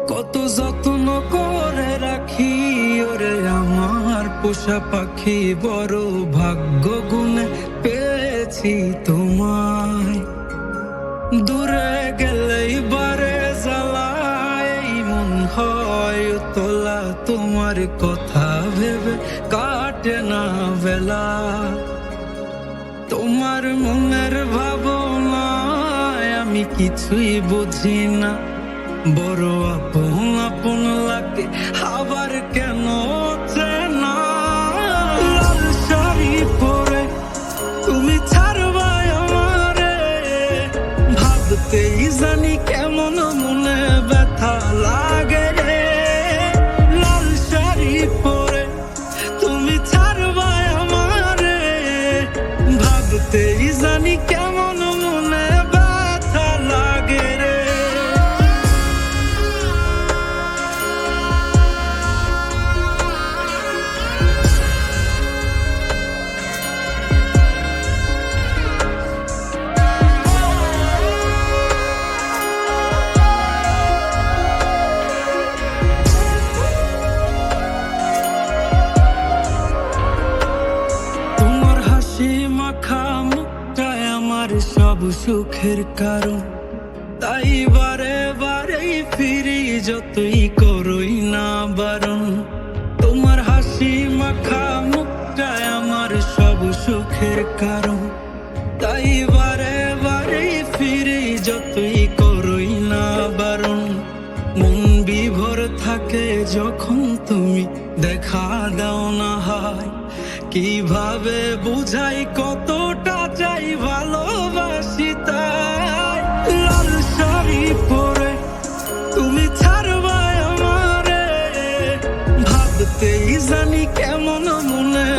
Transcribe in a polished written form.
কত যত্ন করে রাখি ওরে আমার পোষা পাখি, বড় ভাগ্য গুণে পেয়েছি তোমায়। দূরে গেলেই বারে জ্বালায় মন হয় তোলা, তোমার কথা ভেবে কাটে না বেলা। তোমার মনের ভাবনায় আমি কিছুই বুঝি না, বড় আপন আপন লাগে আবার কেন চেনা। লাল শাড়ি পরে তুমি ছাড়বা আমারে, ভাবতেই জানি কেমন মনে ব্যথা লাগে রে। লাল শাড়ি পরে তুমি ছাড়বা আমারে, ভাবতেই জানি কেমন মনে ব্যথা লাগে রে। মাখা মুখটায় আমার সব সুখের কারণ, তাই বারে বারে ফিরি যতই করই না বারণ। তোমার হাসি মাখা মুখটায় আমার সব সুখের কারণ, তাই বারে বারে ফিরি যতই করই না বারণ। মন বিভোর থাকে যখন তুমি দেখা দাও না হয়, কিভাবে বুঝাই কতটা চাই ভালোবাসি তাই। লাল শাড়ি পরে তুমি ছাড়বা আমারে, ভাবতেই জানি কেমন মনে